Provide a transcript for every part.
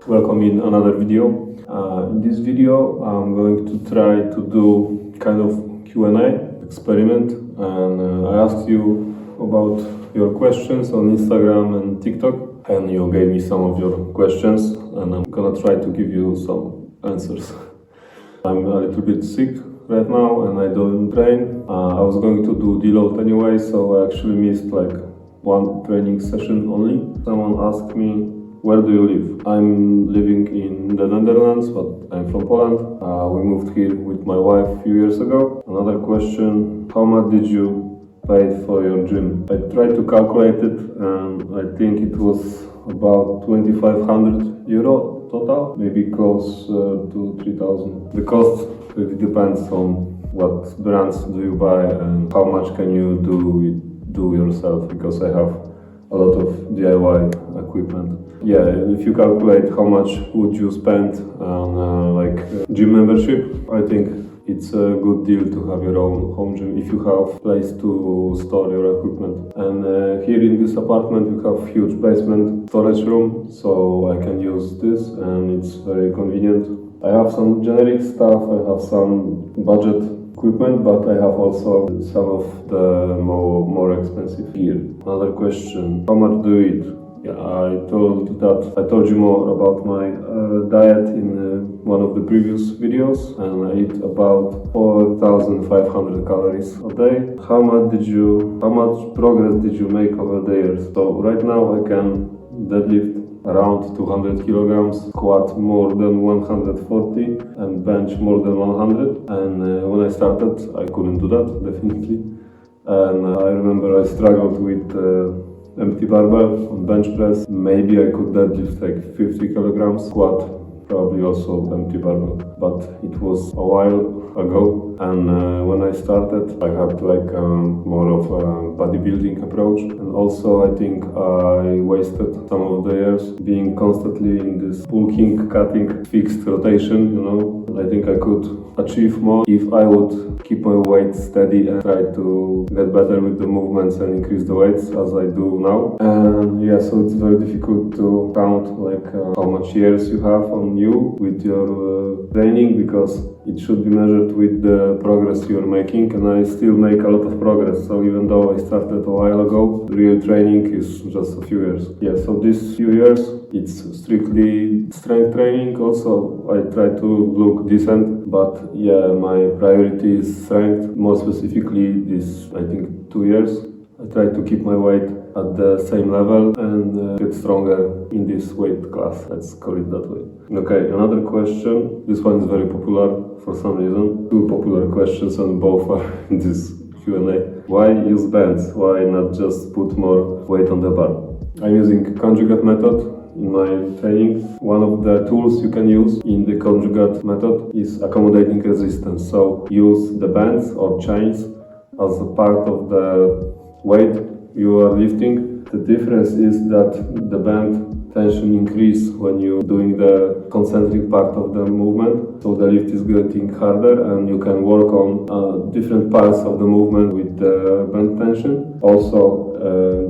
Welcome in another video. In this video I'm going to try to do kind of Q&A experiment, and I asked you about your questions on Instagram and TikTok, and you gave me some of your questions, and I'm gonna try to give you some answers. I'm a little bit sick right now and I don't train. I was going to do deload anyway, so I actually missed like one training session only. Someone asked me, where do you live? I'm living in the Netherlands, but I'm from Poland. We moved here with my wife a few years ago. Another question, how much did you pay for your gym? I tried to calculate it and I think it was about 2,500 euro total, maybe close to 3,000. The cost really depends on what brands do you buy and how much can you do yourself, because I have a lot of DIY equipment. Yeah, if you calculate how much would you spend on gym membership, I think it's a good deal to have your own home gym if you have place to store your equipment. And here in this apartment we have huge basement storage room, so I can use this and it's very convenient. I have some generic stuff, I have some budget equipment, but I have also some of the more expensive gear. Another question, how much do you eat? Yeah, I told you more about my diet in one of the previous videos, and I eat about 4,500 calories a day. How much progress did you make over the years? So right now I can deadlift around 200 kilograms, squat more than 140 and bench more than 100. And when I started I couldn't do that, definitely. And I remember I struggled with empty barbell on bench press. Maybe I could deadlift like 50 kilograms, squat probably also empty barbell, but it was a while ago. And when I started I had more of a bodybuilding approach, and also I think I wasted some of the years being constantly in this bulking, cutting, fixed rotation, you know. I think I could achieve more if I would keep my weight steady and try to get better with the movements and increase the weights as I do now. And yeah, so it's very difficult to count how much years you have on you with your training, because it should be measured with the progress you're making, and I still make a lot of progress. So even though I started a while ago, real training is just a few years. Yeah, so these few years it's strictly strength training. Also I try to look decent, but yeah, my priority is strength. More specifically this, I think, 2 years I try to keep my weight at the same level and get stronger in this weight class, let's call it that way. Okay, another question. This one is very popular for some reason. Two popular questions and both are in this Q&A. Why use bands? Why not just put more weight on the bar? I'm using conjugate method in my training. One of the tools you can use in the conjugate method is accommodating resistance. So use the bands or chains as a part of the weight you are lifting. The difference is that the band tension increase when you're doing the concentric part of the movement, so the lift is getting harder and you can work on different parts of the movement with the band tension. Also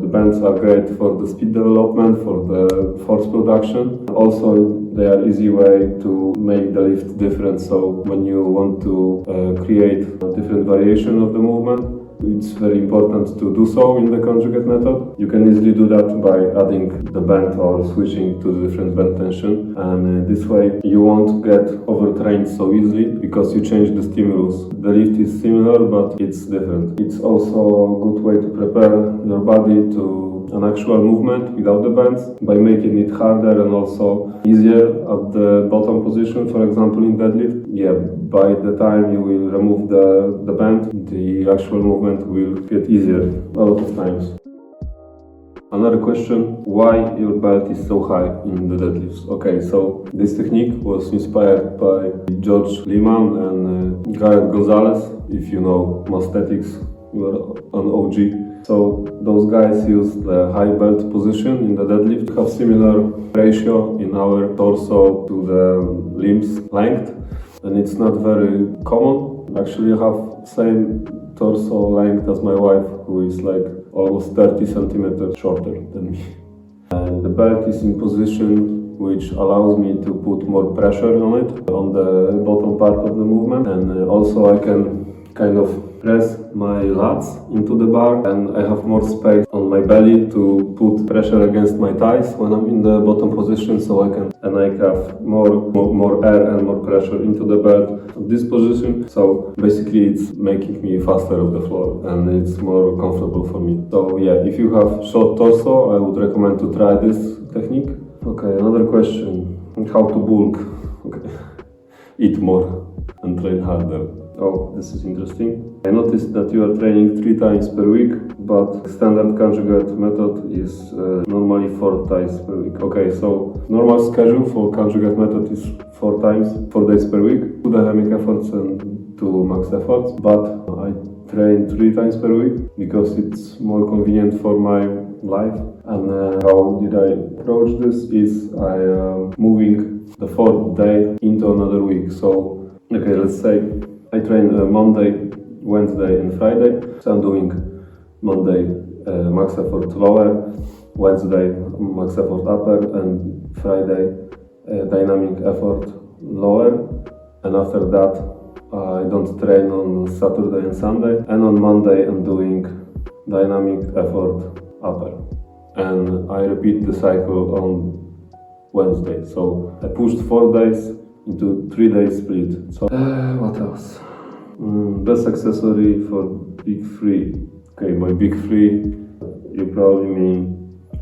the bands are great for the speed development, for the force production. Also they are easy way to make the lift different, so when you want to create a different variation of the movement, it's very important to do so in the conjugate method. You can easily do that by adding the band or switching to the different band tension, and this way you won't get overtrained so easily because you change the stimulus. The lift is similar but it's different. It's also a good way to prepare your body to an actual movement without the bands by making it harder and also easier at the bottom position, for example in deadlift. Yeah, by the time you will remove the band, the actual movement will get easier a lot of times. Another question, why your belt is so high in the deadlifts? Okay, so this technique was inspired by George Lehman and Garrett Gonzalez. If you know Masthetics, you are an OG. So those guys use the high belt position in the deadlift. We have similar ratio in our torso to the limbs length, and it's not very common. Actually, I have same torso length as my wife, who is like almost 30 centimeters shorter than me. And the belt is in position which allows me to put more pressure on it, on the bottom part of the movement, and also I can kind of press my lats into the bar, and I have more space on my belly to put pressure against my thighs when I'm in the bottom position, so I have more air and more pressure into the belt at this position. So basically it's making me faster off the floor and it's more comfortable for me. So yeah, if you have short torso, I would recommend to try this technique. Okay, another question: how to bulk? Okay, eat more and train harder. Oh, this is interesting. I noticed that you are training 3 times per week, but standard conjugate method is normally 4 times per week. Okay, so normal schedule for conjugate method is 4 days per week, 2 dynamic efforts and 2 max efforts, but I train 3 times per week because it's more convenient for my life. And how did I approach this is I am moving the 4th day into another week. So, okay, let's say I train Monday, Wednesday and Friday. So I'm doing Monday max effort lower, Wednesday max effort upper, and Friday dynamic effort lower. And after that I don't train on Saturday and Sunday. And on Monday I'm doing dynamic effort upper. And I repeat the cycle on Wednesday. So I pushed 4 days into 3 days split. So what else? Best accessory for big free. Okay, by big free you probably mean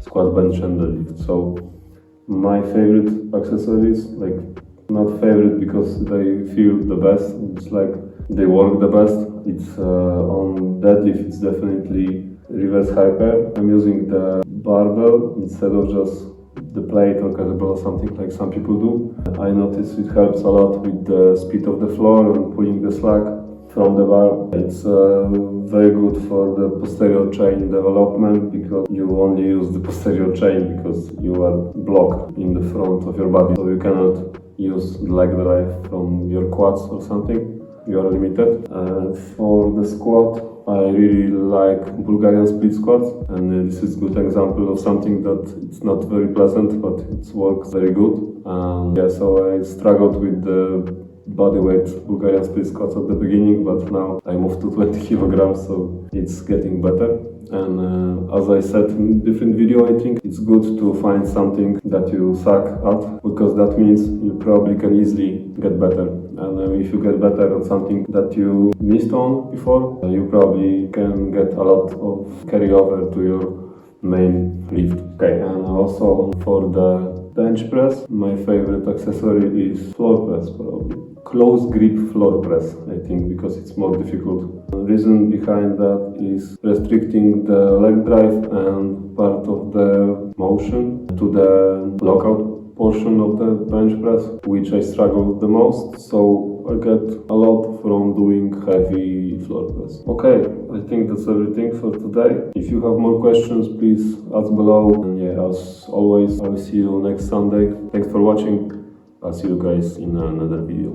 squat, bench and deadlift. So my favorite accessories, like not favorite because they feel the best, it's like they work the best. It's on deadlift it's definitely reverse hyper. I'm using the barbell instead of just the plate or kettlebell or something like some people do. I notice it helps a lot with the speed of the floor and pulling the slack from the bar. It's very good for the posterior chain development because you only use the posterior chain because you are blocked in the front of your body, so you cannot use leg drive from your quads or something. You are limited. For the squat, I really like Bulgarian split squats, and this is a good example of something that it's not very pleasant, but it works very good. Yeah, so I struggled with the bodyweight Bulgarian split squats at the beginning, but now I moved to 20 kilograms, so it's getting better. And as I said in different video, I think it's good to find something that you suck at, because that means you probably can easily get better. And if you get better at something that you missed on before, you probably can get a lot of carryover to your main lift. Okay, and also for the bench press, my favorite accessory is floor press, probably. Close grip floor press, I think, because it's more difficult. The reason behind that is restricting the leg drive and part of the motion to the lockout portion of the bench press, which I struggle the most, so I get a lot from doing heavy floor press. Okay, I think that's everything for today. If you have more questions, please ask below. And yeah, as always, I will see you next Sunday. Thanks for watching. I'll see you guys in another video.